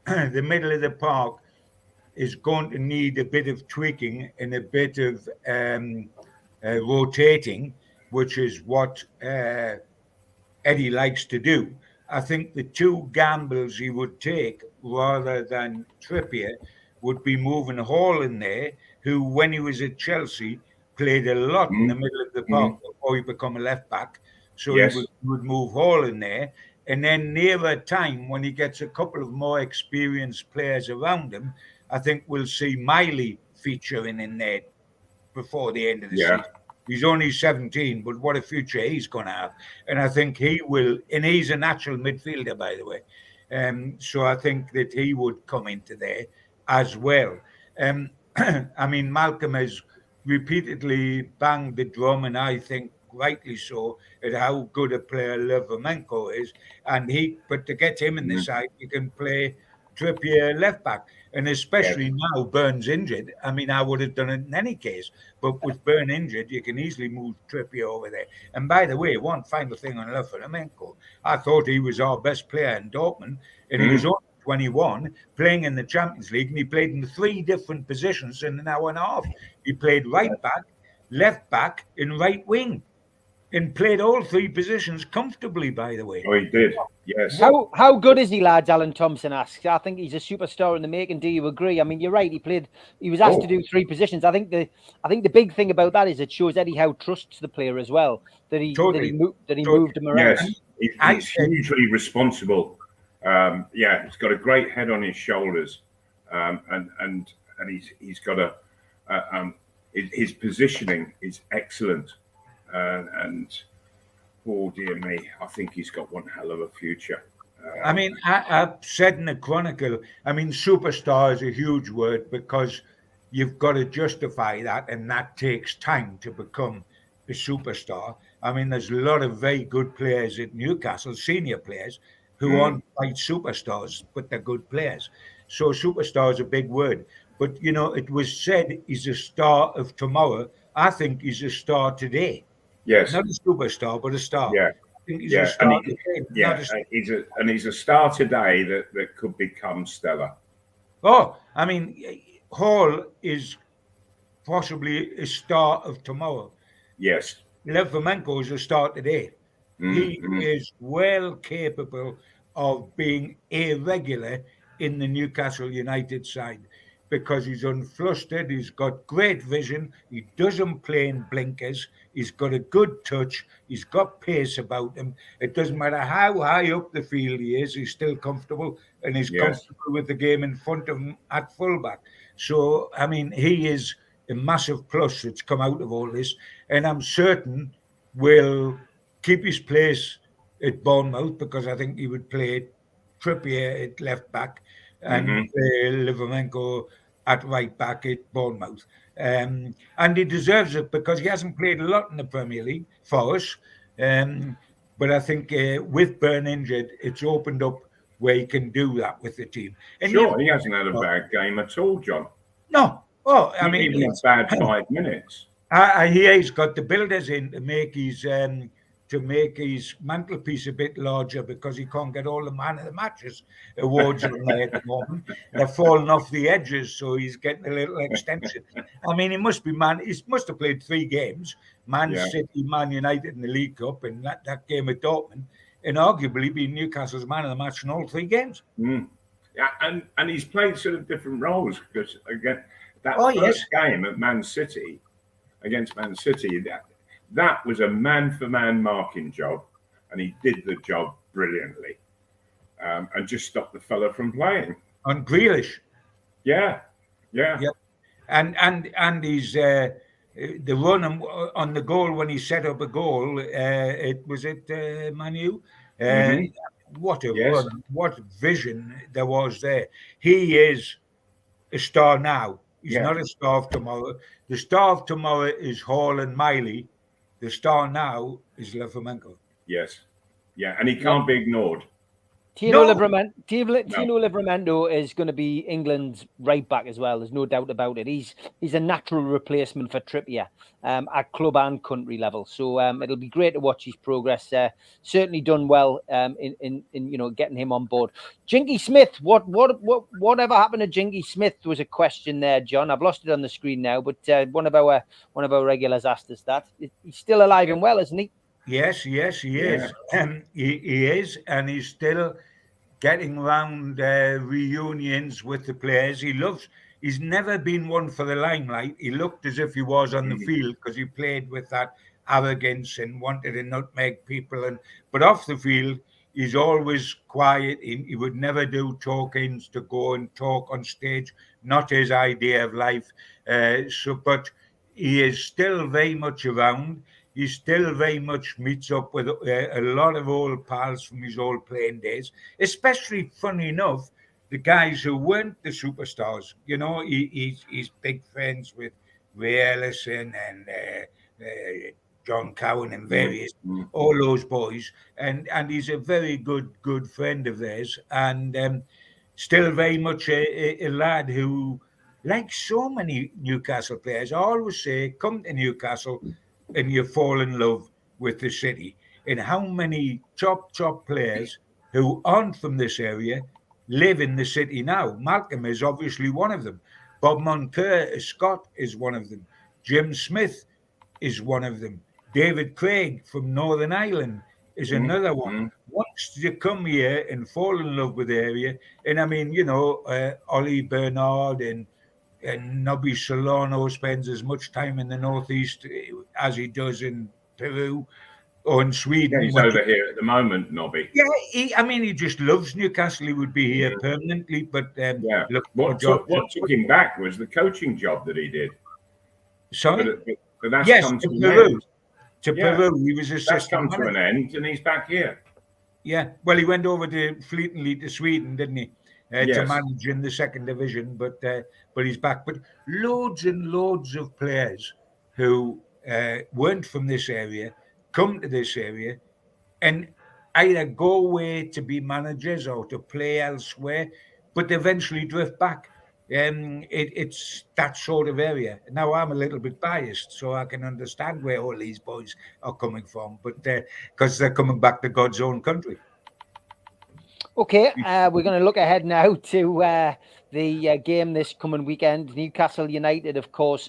Speaker 4: the middle of the park is going to need a bit of tweaking and a bit of rotating, which is what Eddie likes to do. I think the two gambles he would take rather than Trippier would be moving Hall in there, who, when he was at Chelsea, played a lot in the middle of the park before he became a left back. So he would move Hall in there. And then nearer time, when he gets a couple of more experienced players around him, I think we'll see Miley featuring in there before the end of the season. He's only 17, but what a future he's going to have. And I think he will, and he's a natural midfielder, by the way. So I think that he would come into there as well. I mean, Malcolm has repeatedly banged the drum, and I think rightly so, at how good a player Levermenko is. But to get him in the side, you can play Trippier left back. And especially now Burns injured. I mean, I would have done it in any case. But with Burn injured, you can easily move Trippier over there. And by the way, one final thing on Levermenko. I thought he was our best player in Dortmund. And he was only 21, playing in the Champions League. And he played in 3 different positions in an hour and a half. He played right back, left back, and right wing. And played all 3 positions comfortably, by the way.
Speaker 3: Oh, he did. Yes.
Speaker 2: How good is he, lads? Alan Thompson asks. I think he's a superstar in the making. Do you agree? I mean, you're right. He was asked to do 3 positions. I think the big thing about that is it shows Eddie Howe trusts the player as well. That he moved him around.
Speaker 3: Yes, he's hugely responsible. He's got a great head on his shoulders, and he's got his positioning is excellent. And oh dear me, I think he's got one hell of a future.
Speaker 4: I mean, I've said in the Chronicle, I mean, superstar is a huge word because you've got to justify that, and that takes time to become a superstar. I mean, there's a lot of very good players at Newcastle, senior players, who aren't quite superstars, but they're good players. So superstar is a big word. But, you know, it was said he's a star of tomorrow. I think he's a star today.
Speaker 3: Yes,
Speaker 4: not a superstar, but a star.
Speaker 3: Yeah,
Speaker 4: I think he's a star today.
Speaker 3: He's a star today that could become stellar.
Speaker 4: Oh, I mean, Hall is possibly a star of tomorrow.
Speaker 3: Yes,
Speaker 4: Levermenko is a star today. He is well capable of being irregular in the Newcastle United side, because he's unflustered, he's got great vision, he doesn't play in blinkers, he's got a good touch, he's got pace about him. It doesn't matter how high up the field he is, he's still comfortable, and he's comfortable with the game in front of him at fullback. So, I mean, he is a massive plus that's come out of all this, and I'm certain will keep his place at Bournemouth, because I think he would play Trippier at left back and Levermenko at right back at Bournemouth. And he deserves it because he hasn't played a lot in the Premier League for us. But I think with Burn injured, it's opened up where he can do that with the team. And
Speaker 3: he hasn't had a bad game at all, John.
Speaker 4: No. Well, I mean,
Speaker 3: even a bad 5 minutes.
Speaker 4: I hear he's got the builders in to make his mantelpiece a bit larger, because he can't get all the Man of the Matches awards on there at the moment. They're falling off the edges, so he's getting a little extension. I mean, he must have played 3 games, Man City, Man United in the League Cup, and that game at Dortmund, and arguably been Newcastle's Man of the Match in all 3 games.
Speaker 3: Yeah, and he's played sort of different roles, because again, that first game at Man City, against Man City, that was a man-for-man marking job, and he did the job brilliantly, and just stopped the fella from playing.
Speaker 4: On Grealish.
Speaker 3: Yeah.
Speaker 4: And he's the run on the goal when he set up a goal. It was at Man U What a
Speaker 3: Yes.
Speaker 4: run, what vision there was there. He is a star now. He's not a star of tomorrow. The star of tomorrow is Hall and Miley. The star now is Livramento.
Speaker 3: Yes. Yeah, and he can't be ignored.
Speaker 2: Tino Livramento is going to be England's right back as well. There's no doubt about it. He's a natural replacement for Trippier at club and country level. So it'll be great to watch his progress. Certainly done well in getting him on board. Jinky Smith, whatever happened to Jinky Smith was a question there, John. I've lost it on the screen now, but one of our regulars asked us that. He's still alive and well, isn't he?
Speaker 4: Yes, he is. He is, and he's still getting round reunions with the players. He's never been one for the limelight. He looked as if he was on the field because he played with that arrogance and wanted to nutmeg people. But off the field, he's always quiet. He would never do talk-ins to go and talk on stage. Not his idea of life. But he is still very much around. He still very much meets up with a lot of old pals from his old playing days, especially, funny enough, the guys who weren't the superstars. You know, he's big friends with Ray Ellison and John Cowan and various, all those boys. And he's a very good friend of theirs, and still very much a lad who, like so many Newcastle players, I always say, come to Newcastle and you fall in love with the city. And how many top players who aren't from this area live in the city now? Malcolm is obviously one of them. Bob Moncur, Scott, is one of them. Jim Smith is one of them. David Craig from Northern Ireland is another one. Once you come here and fall in love with the area, and I mean, Ollie Bernard and Nobby Solano spends as much time in the northeast as he does in Peru or in Sweden.
Speaker 3: Yeah, he's over here at the moment, Nobby.
Speaker 4: Yeah, he just loves Newcastle. He would be here permanently, but
Speaker 3: look, what took him back was the coaching job that he did.
Speaker 4: Sorry,
Speaker 3: but that's come to
Speaker 4: Peru. To Peru, he was assistant.
Speaker 3: That's come to an end, and he's back here.
Speaker 4: Yeah, well, he went over to Fleetingly to Sweden, didn't he? To manage in the second division, but he's back. But loads and loads of players who weren't from this area come to this area and either go away to be managers or to play elsewhere, but eventually drift back. It's that sort of area. Now, I'm a little bit biased, so I can understand where all these boys are coming from, but because they're coming back to God's own country.
Speaker 2: Okay, we're going to look ahead now to the game this coming weekend. Newcastle United, of course,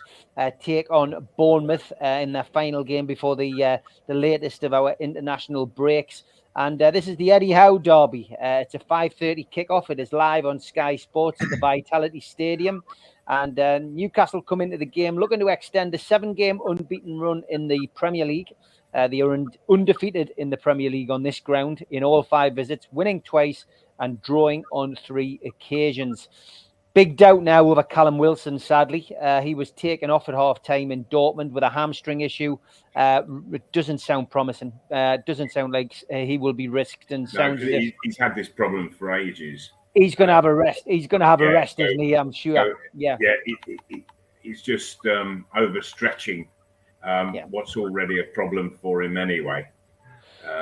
Speaker 2: take on Bournemouth in their final game before the latest of our international breaks. And this is the Eddie Howe derby. It's a 5:30 kickoff. It is live on Sky Sports at the Vitality Stadium. And Newcastle come into the game looking to extend a 7-game unbeaten run in the Premier League. They are undefeated in the Premier League on this ground in all 5 visits, winning twice and drawing on 3 occasions. Big doubt now over Callum Wilson, sadly. He was taken off at half-time in Dortmund with a hamstring issue. It doesn't sound promising. Doesn't sound like he will be risked. And sounds as if
Speaker 3: he's had this problem for ages.
Speaker 2: He's going to have a rest. He's going to have a rest, isn't he? I'm sure.
Speaker 3: He's just overstretching what's already a problem for him anyway.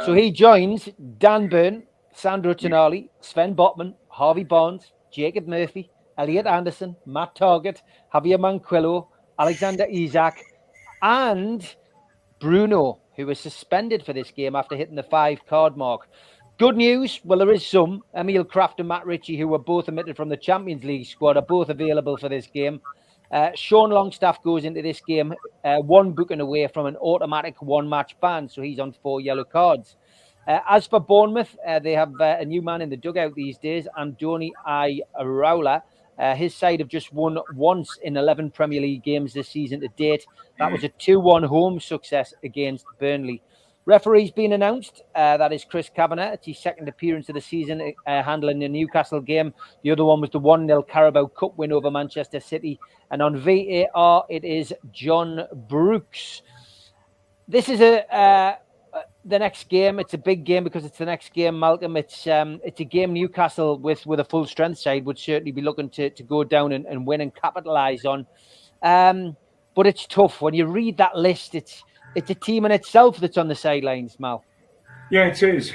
Speaker 2: So he joins Dan Burn, Sandro Tonali, Sven Botman, Harvey Barnes, Jacob Murphy, Elliot Anderson, Matt Targett, Javier Manquillo, Alexander Isak, and Bruno, who was suspended for this game after hitting the 5-card mark. Good news, well, there is some. Emil Kraft and Matt Ritchie, who were both omitted from the Champions League squad, are both available for this game. Sean Longstaff goes into this game 1 booking away from an automatic 1-match ban, so he's on 4 yellow cards. As for Bournemouth, they have a new man in the dugout these days, Andoni Iraola. His side have just won once in 11 Premier League games this season to date. That was a 2-1 home success against Burnley. Referee's been announced. That is Chris Kavanagh. It's his second appearance of the season, handling the Newcastle game. The other one was the 1-0 Carabao Cup win over Manchester City. And on VAR, it is John Brooks. This is a the next game, it's a big game because it's the next game, Malcolm. It's a game Newcastle with a full strength side would certainly be looking to go down and win and capitalise on. But it's tough when you read that list. It's a team in itself that's on the sidelines, Mal.
Speaker 3: Yeah, it is.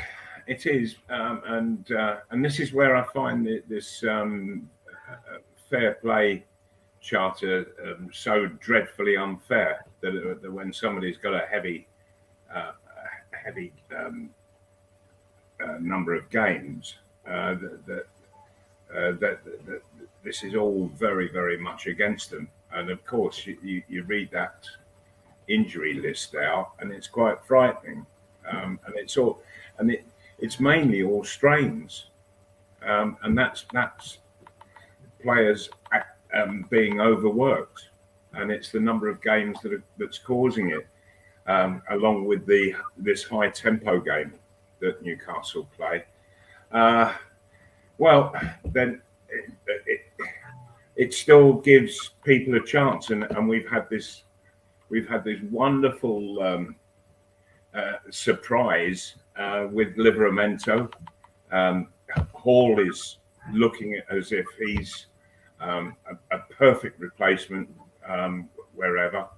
Speaker 3: It is, and this is where I find this fair play charter so dreadfully unfair. That when somebody's got a heavy number of games, that this is all very, very much against them. And of course, you read that injury list out, and it's quite frightening. And it's mainly all strains, and that's players being overworked, and it's the number of games that's causing it, along with this high tempo game that Newcastle play. Well, then it still gives people a chance, and we've had this wonderful surprise with Livramento. Hall is looking as if he's a perfect replacement wherever,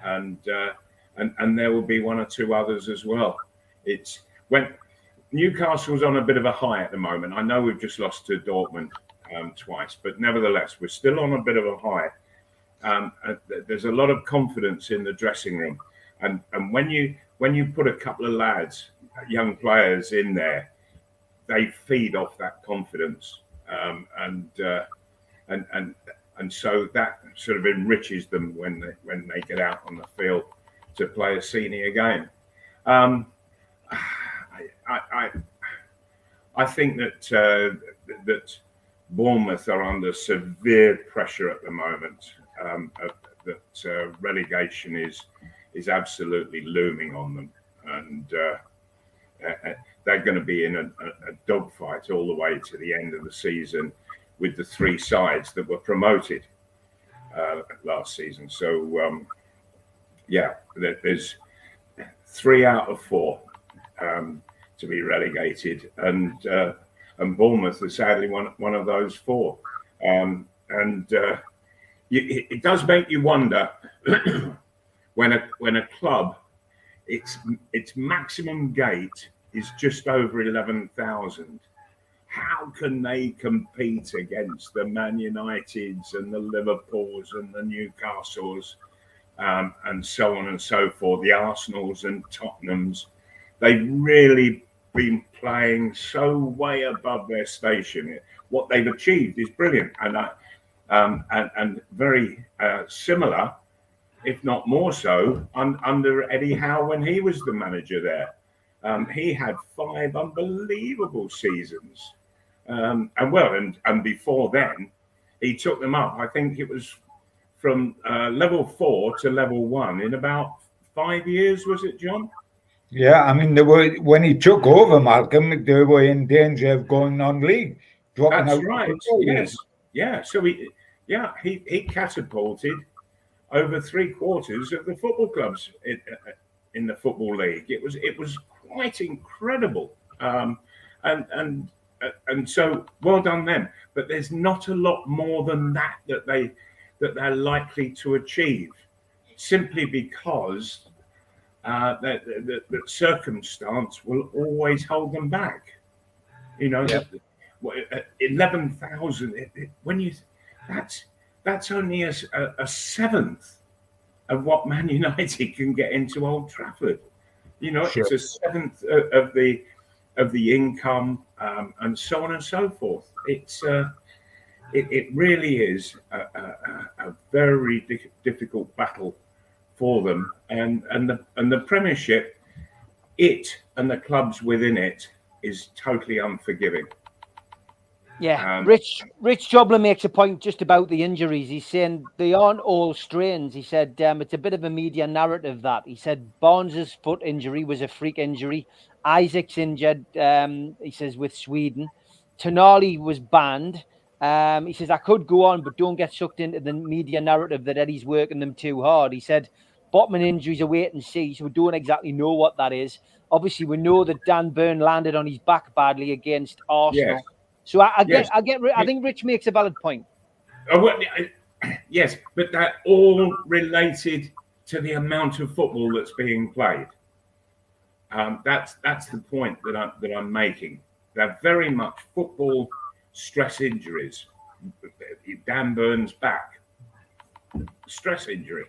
Speaker 3: and there will be one or two others as well. It's when Newcastle's on a bit of a high at the moment. I know we've just lost to Dortmund twice, but nevertheless we're still on a bit of a high. There's a lot of confidence in the dressing room, and when you put a couple of lads, young players in there, they feed off that confidence, and so that sort of enriches them when they get out on the field to play a senior game. I think that Bournemouth are under severe pressure at the moment. That relegation is absolutely looming on them, and they're going to be in a dogfight all the way to the end of the season with the three sides that were promoted last season. So there's 3 out of 4 to be relegated, and Bournemouth is sadly one of those 4. It does make you wonder when a club, its maximum gate is just over 11,000. How can they compete against the Man Uniteds and the Liverpools and the Newcastles and so on and so forth, the Arsenals and Tottenhams? They've really been playing so way above their station. What they've achieved is brilliant, and very similar, if not more so, under Eddie Howe when he was the manager there. He had 5 unbelievable seasons, and before then, he took them up. I think it was from level 4 to level 1 in about 5 years. Was it, John?
Speaker 4: Yeah, I mean, when he took over, Malcolm, they were in danger of going non-league.
Speaker 3: That's right. Yes. Yeah. So he catapulted over 3/4 of the football clubs in the football league. It was quite incredible, and so well done them. But there's not a lot more than that they're likely to achieve, simply because that circumstance will always hold them back. 11,000. That's only a seventh of what Man United can get into Old Trafford. Sure. It's a seventh of the income, and so on and so forth. It really is a very difficult battle for them, and the Premiership, and the clubs within it, is totally unforgiving.
Speaker 2: Yeah, Rich Jobler makes a point just about the injuries. He's saying they aren't all strains. He said it's a bit of a media narrative that. He said Barnes's foot injury was a freak injury. Isaac's injured, he says, with Sweden. Tonali was banned. He says, I could go on, but don't get sucked into the media narrative that Eddie's working them too hard. He said Botman injuries are wait and see, so we don't exactly know what that is. Obviously, we know that Dan Burn landed on his back badly against Arsenal.
Speaker 3: Yes.
Speaker 2: So I
Speaker 3: Yes.
Speaker 2: think Rich makes a valid point.
Speaker 3: Yes, but that all related to the amount of football that's being played. That's the point that I'm making. They're very much football stress injuries. Dan Burn's back, stress injury.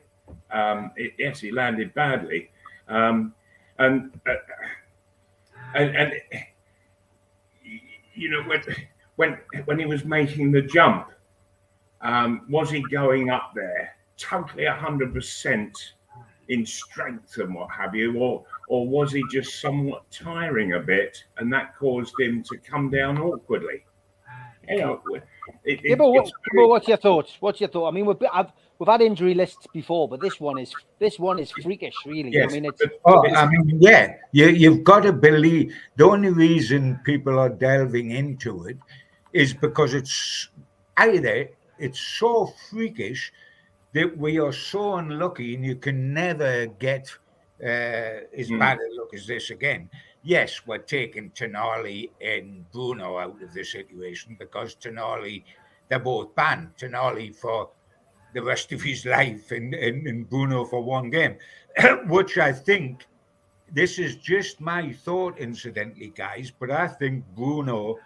Speaker 3: Yes, he landed badly, and you know when he was making the jump, was he going up there totally 100% in strength and what have you, or was he just somewhat tiring a bit, and that caused him to come down awkwardly? You know,
Speaker 2: what's your thoughts? What's your thought? I mean, we've had injury lists before, but this one is freakish, really.
Speaker 3: Yes,
Speaker 2: I mean,
Speaker 4: you've got to believe. The only reason people are delving into it is because it's so freakish that we are so unlucky, and you can never get as bad a look as this again. Yes, we're taking Tonali and Bruno out of the situation because Tonali, they're both banned. Tonali for the rest of his life and Bruno for one game, which I think, this is just my thought incidentally, guys, but I think Bruno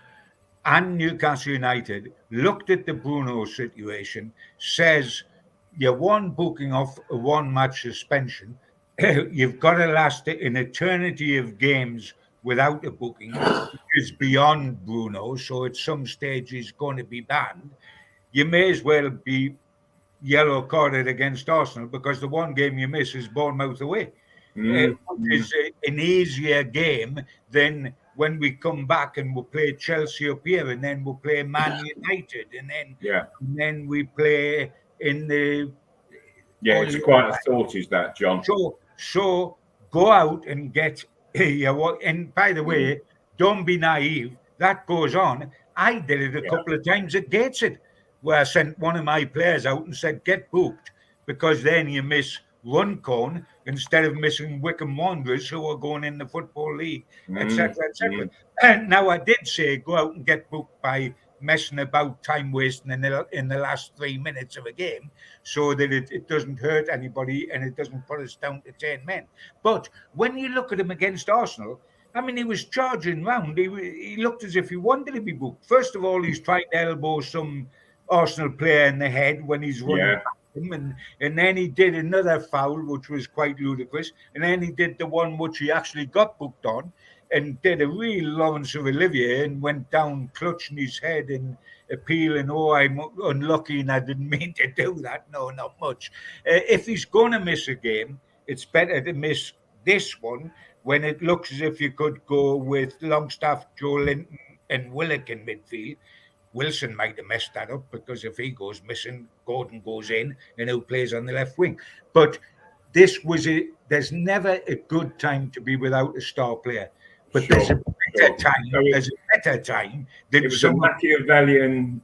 Speaker 4: and Newcastle United looked at the Bruno situation, says you're one booking off a one-match suspension. You've got to last an eternity of games without a booking, which is beyond Bruno. So at some stage he's going to be banned. You may as well be yellow carded against Arsenal, because the one game you miss is Bournemouth away. Which is an easier game than when we come back and we'll play Chelsea up here, and then we'll play Man United, and then we play in the...
Speaker 3: Yeah, it's quite a thought, is that, John?
Speaker 4: So go out and get... And by the way, don't be naive. That goes on. I did it a couple of times at Gateshead, where I sent one of my players out and said, get booked, because then you miss Runcorn instead of missing Wycombe Wanderers, who are going in the Football League, etc., etc. And now I did say go out and get booked by messing about, time wasting in the last 3 minutes of a game, so that it doesn't hurt anybody and it doesn't put us down to 10 men. But when you look at him against Arsenal, I mean, he was charging round. He looked as if he wanted to be booked. First of all, he's trying to elbow some Arsenal player in the head when he's running him, and then he did another foul which was quite ludicrous, and then he did the one which he actually got booked on, and did a real Lawrence of Olivier and went down clutching his head and appealing, oh, I'm unlucky and I didn't mean to do that. No, not much. If he's going to miss a game, it's better to miss this one, when it looks as if you could go with Longstaff, Joe Linton and Willock in midfield. Wilson might have messed that up, because if he goes missing, Gordon goes in, and who plays on the left wing. But this was there's never a good time to be without a star player. But there's a better time. There's a better time than
Speaker 3: it was a Machiavellian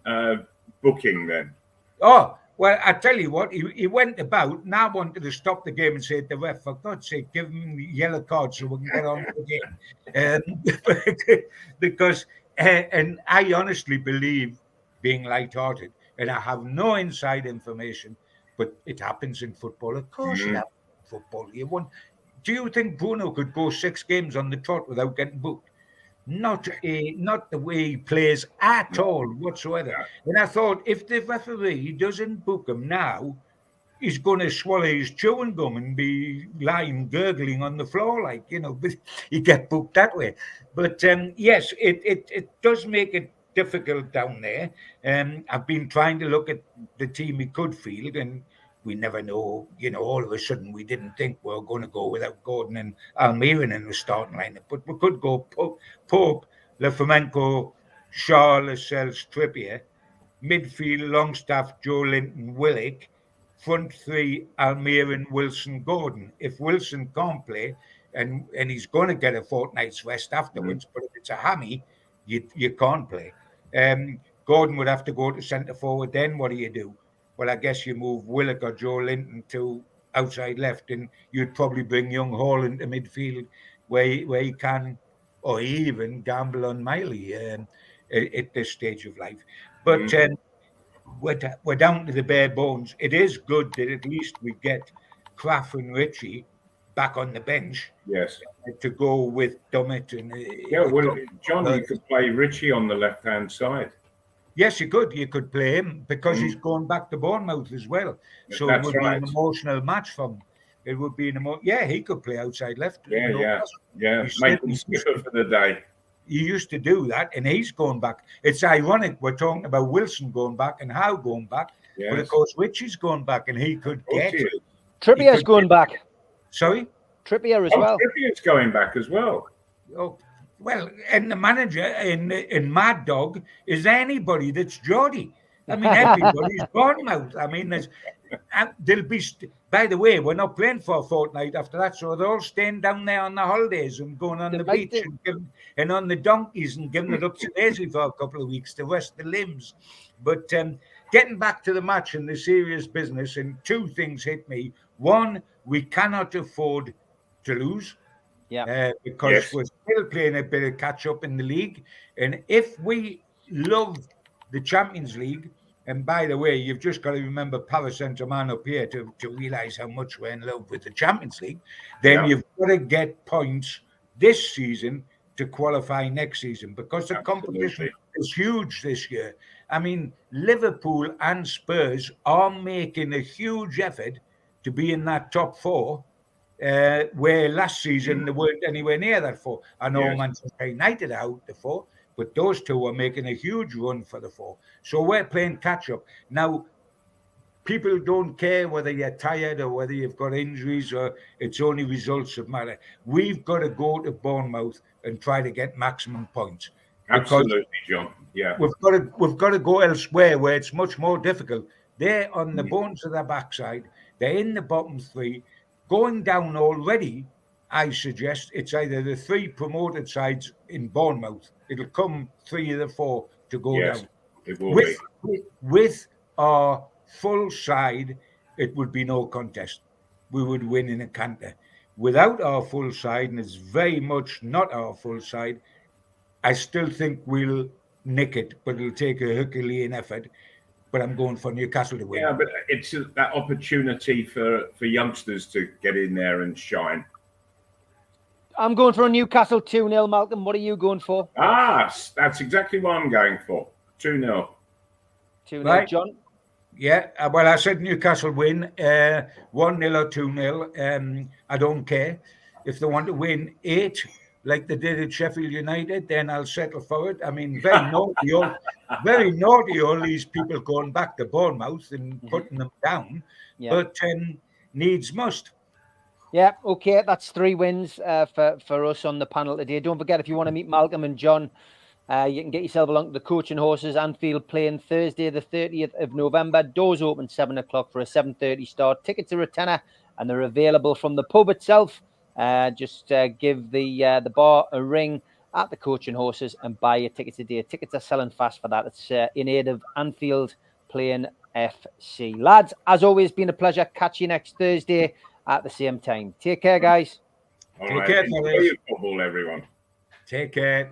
Speaker 3: booking then.
Speaker 4: Oh, well, I tell you what, he went about, now wanted to stop the game and say to the ref, for God's sake, give him the yellow card so we can get on with the game. Because, and I honestly believe, being lighthearted, and I have no inside information, but it happens in football. Of course it happens in football. Do you think Bruno could go 6 games on the trot without getting booked? Not the way he plays at all whatsoever. And I thought, if the referee doesn't book him now, he's going to swallow his chewing gum and be lying gurgling on the floor, like, but he get booked that way. But yes, it does make it difficult down there. I've been trying to look at the team he could field, and we never know. All of a sudden we didn't think we were going to go without Gordon and Almiron in the starting lineup, but we could go Pope, Lefamenko, Shaw, Lascelles, Trippier, midfield Longstaff, Joe Linton, Willock, front 3 Almiron, Wilson, Gordon. If Wilson can't play, and he's going to get a fortnight's rest afterwards, but if it's a hammy, you can't play. Gordon would have to go to centre forward. Then what do? Well, I guess you move Willock or Joe Linton to outside left, and you'd probably bring Young Hall into midfield where he can, or even gamble on Miley at this stage of life. But we're down to the bare bones. It is good that at least we get Kraft and Ritchie back on the bench.
Speaker 3: Yes.
Speaker 4: To go with Dummett and
Speaker 3: John, you could play Ritchie on the left-hand side.
Speaker 4: Yes, you could. You could play him because he's going back to Bournemouth as well. So it would be an emotional match for him. It would be he could play outside left.
Speaker 3: Yeah. Make him skipper for the day.
Speaker 4: He used to do that, and he's going back. It's ironic we're talking about Wilson going back and Howe going back, but of course Ritchie's going back, and he could get.
Speaker 2: Trippier's going back.
Speaker 4: Sorry?
Speaker 2: Trippier as well.
Speaker 3: Trippier's going back as well.
Speaker 4: Oh, well, and the manager in Mad Dog is anybody that's Geordie. I mean, everybody's Bournemouth. I mean, they'll be. By the way, we're not playing for a fortnight after that, so they're all staying down there on the holidays and going on the beach and on the donkeys and giving it up to Daisy for a couple of weeks to rest the limbs. But getting back to the match and the serious business, and two things hit me. One, we cannot afford to lose. Because we're still playing a bit of catch up in the league. And if we love the Champions League, and by the way, you've just got to remember Paris Saint-Germain up here to realise how much we're in love with the Champions League, then you've got to get points this season to qualify next season, because the competition is huge this year. I mean, Liverpool and Spurs are making a huge effort to be in that top four. Where last season they weren't anywhere near that four. I know Manchester United are out the four, but those two are making a huge run for the four. So we're playing catch up. Now, people don't care whether you're tired or whether you've got injuries or it's only results that matter. We've got to go to Bournemouth and try to get maximum points.
Speaker 3: Absolutely, John. Yeah.
Speaker 4: We've got to go elsewhere where it's much more difficult. They're on the bones of their backside. They're in the bottom three. Going down already, I suggest it's either the three promoted sides in Bournemouth. It'll come 3 of the 4 to go down.
Speaker 3: It will be.
Speaker 4: With our full side, it would be no contest. We would win in a canter. Without our full side, and it's very much not our full side, I still think we'll nick it, but it'll take a Herculean effort. But I'm going for Newcastle to win.
Speaker 3: Yeah, but it's that opportunity for youngsters to get in there and shine.
Speaker 2: I'm going for a Newcastle 2-0, Malcolm. What are you going for?
Speaker 3: That's exactly what I'm going for. 2-0.
Speaker 2: 2-0,
Speaker 4: right.
Speaker 2: John?
Speaker 4: Yeah, well, I said Newcastle win 1-0 or 2-0. I don't care. If they want to win 8, like they did at Sheffield United, then I'll settle for it. I mean, very naughty all these people going back to Bournemouth and putting them down, but needs must.
Speaker 2: Yeah, okay, that's 3 wins for us on the panel today. Don't forget, if you want to meet Malcolm and John, you can get yourself along to the Coaching Horses Anfield playing Thursday, the 30th of November. Doors open 7 o'clock for a 7:30 start. Tickets are a tenner, and they're available from the pub itself. Just give the bar a ring at the Coaching Horses and buy your tickets today. Tickets are selling fast for that. It's in aid of Anfield playing FC. Lads, as always, been a pleasure. Catch you next Thursday at the same time. Take care, guys.
Speaker 3: Take care. Enjoy your football, everyone.
Speaker 4: Take care.